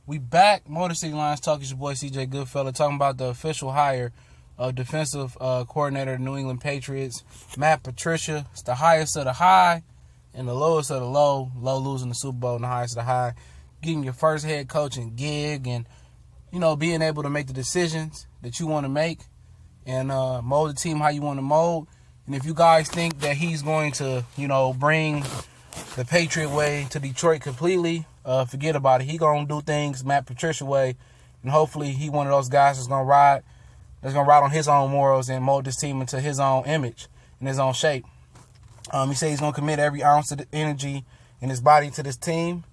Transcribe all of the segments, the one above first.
We back, Motor City Lions Talk. It's your boy CJ Goodfella talking about the official hire of defensive coordinator of the New England Patriots, Matt Patricia. It's the highest of the high and the lowest of the low. Low losing the Super Bowl and the highest of the high. Getting your first head coaching gig and, being able to make the decisions that you want to make and mold the team how you want to mold. And if you guys think that he's going to, bring the Patriot way to Detroit completely, forget about it. He gonna do things Matt Patricia way, and hopefully he one of those guys that's gonna ride on his own morals and mold this team into his own image and his own shape. He said he's gonna commit every ounce of the energy in his body to this team.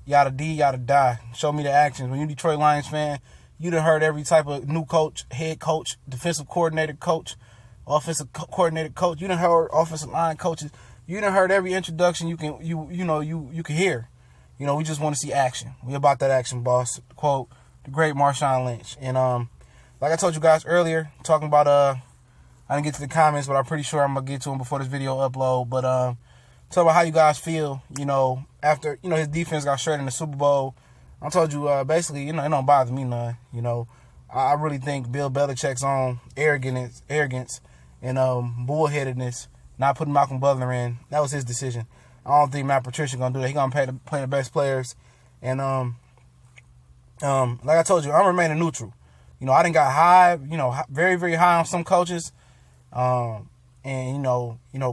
Yada D, yada die. Show me the actions. When you're a Detroit Lions fan, you done heard every type of new coach, head coach, defensive coordinator coach, offensive coordinator coach. You done heard offensive line coaches. You done heard every introduction you can hear. We just want to see action. We about that action, boss. Quote the great Marshawn Lynch. And like I told you guys earlier, talking about I didn't get to the comments, but I'm pretty sure I'm gonna get to them before this video upload. But talk about how you guys feel. After his defense got shredded in the Super Bowl. I told you basically, it don't bother me none. I really think Bill Belichick's own arrogance and bullheadedness, not putting Malcolm Butler in, that was his decision. I don't think Matt Patricia gonna do that. He gonna play the best players, and like I told you, I'm remaining neutral. I done got high, very very high on some coaches, and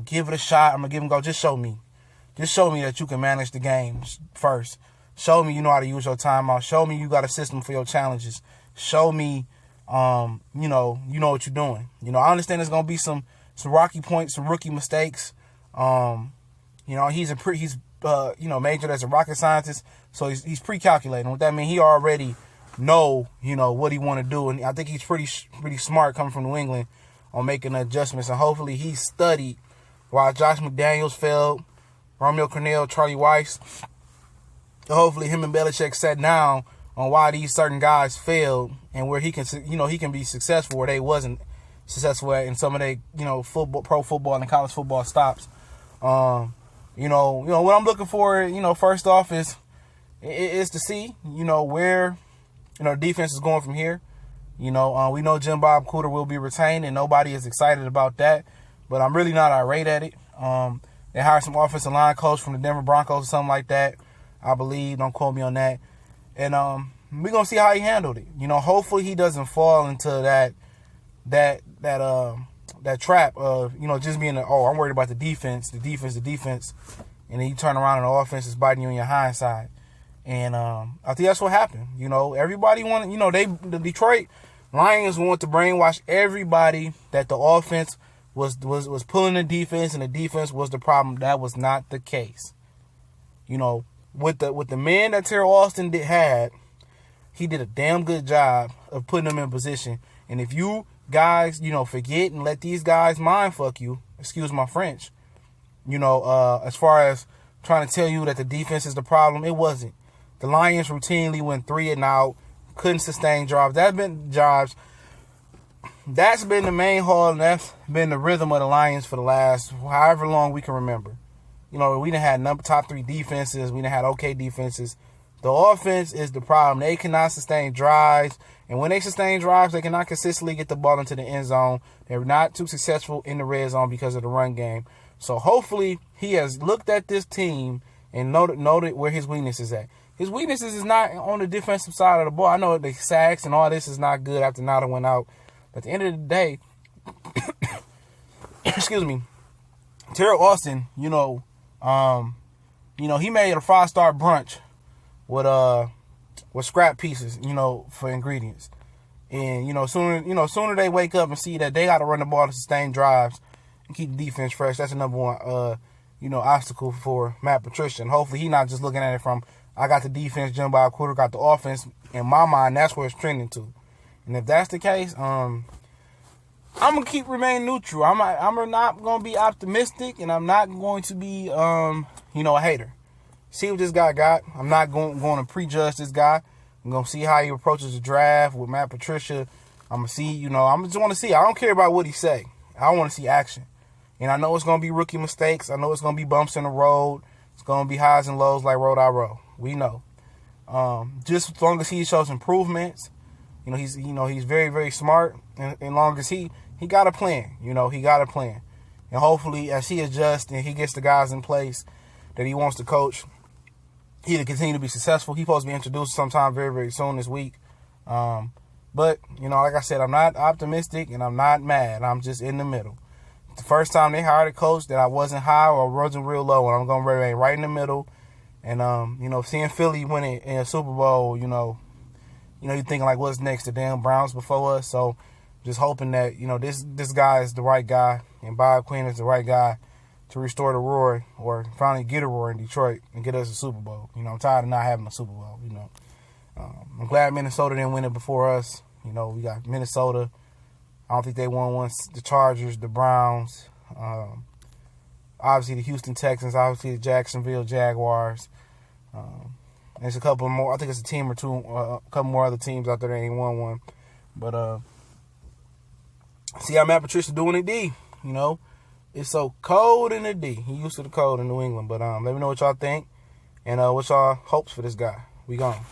give it a shot. I'm gonna give him a go. Just show me that you can manage the game first. Show me you know how to use your timeout. Show me you got a system for your challenges. Show me, you know what you're doing. I understand there's gonna be some rocky points, some rookie mistakes. He's majored as a rocket scientist, so he's pre-calculating. What that means, he already know, what he want to do, and I think he's pretty smart coming from New England on making adjustments, and hopefully he studied while Josh McDaniels failed, Romeo Crennel, Charlie Weiss. Hopefully him and Belichick sat down on why these certain guys failed and where he can be successful where they wasn't successful at in some of their, pro football and college football stops. What I'm looking for, first off is to see, where, the defense is going from here. We know Jim Bob Cooter will be retained, and nobody is excited about that. But I'm really not irate at it. They hired some offensive line coach from the Denver Broncos or something like that, I believe. Don't quote me on that. And we're going to see how he handled it. Hopefully he doesn't fall into that trap of, just being I'm worried about the defense. And then you turn around and the offense is biting you in your hindsight. And I think that's what happened. Everybody wanted, the Detroit Lions want to brainwash everybody that the offense was pulling the defense and the defense was the problem. That was not the case. With the men that Terrell Austin had, he did a damn good job of putting them in position. And if you guys, forget and let these guys mind fuck you, excuse my French, as far as trying to tell you that the defense is the problem, it wasn't. The Lions routinely went 3 and out, couldn't sustain drives. That's been the main haul, and that's been the rhythm of the Lions for the last however long we can remember. We done had top 3 defenses. We done had okay defenses. The offense is the problem. They cannot sustain drives. And when they sustain drives, they cannot consistently get the ball into the end zone. They're not too successful in the red zone because of the run game. So hopefully he has looked at this team and noted where his weakness is at. His weaknesses is not on the defensive side of the ball. I know the sacks and all this is not good after Nada went out. But at the end of the day, excuse me, Terrell Austin, he made a 5-star brunch with scrap pieces, for ingredients. And, sooner they wake up and see that they got to run the ball to sustain drives and keep the defense fresh. That's the number one, obstacle for Matt Patricia. And hopefully he's not just looking at it from, I got the defense, Jim Bob Cooter got the offense. In my mind, that's where it's trending to. And if that's the case, I'm going to remain neutral. I'm not going to be optimistic, and I'm not going to be, a hater. See what this guy got. I'm not going to prejudge this guy. I'm going to see how he approaches the draft with Matt Patricia. I'm going to see, I just want to see. I don't care about what he say. I want to see action. And I know it's going to be rookie mistakes. I know it's going to be bumps in the road. It's going to be highs and lows like Road I Roll. We know. Just as long as he shows improvements, he's very, very smart. And as long as he got a plan, he got a plan. And hopefully as he adjusts and he gets the guys in place that he wants to coach, he'll continue to be successful. He's supposed to be introduced sometime very, very soon this week. But, like I said, I'm not optimistic and I'm not mad. I'm just in the middle. The first time they hired a coach that I wasn't high or wasn't real low, and I'm going to remain right in the middle. And, seeing Philly win it in a Super Bowl, you're thinking like, what's next? The damn Browns before us. So just hoping that, this guy is the right guy and Bob Quinn is the right guy to restore the roar or finally get a roar in Detroit and get us a Super Bowl. I'm tired of not having a Super Bowl, I'm glad Minnesota didn't win it before us. We got Minnesota. I don't think they won once. The Chargers, the Browns, obviously the Houston Texans, obviously the Jacksonville Jaguars. There's a couple more. I think it's a team or two, a couple more other teams out there that ain't won one. But see how Matt Patricia doing it D. It's so cold in the D. He used to the cold in New England. But let me know what y'all think and what y'all hopes for this guy. We gone.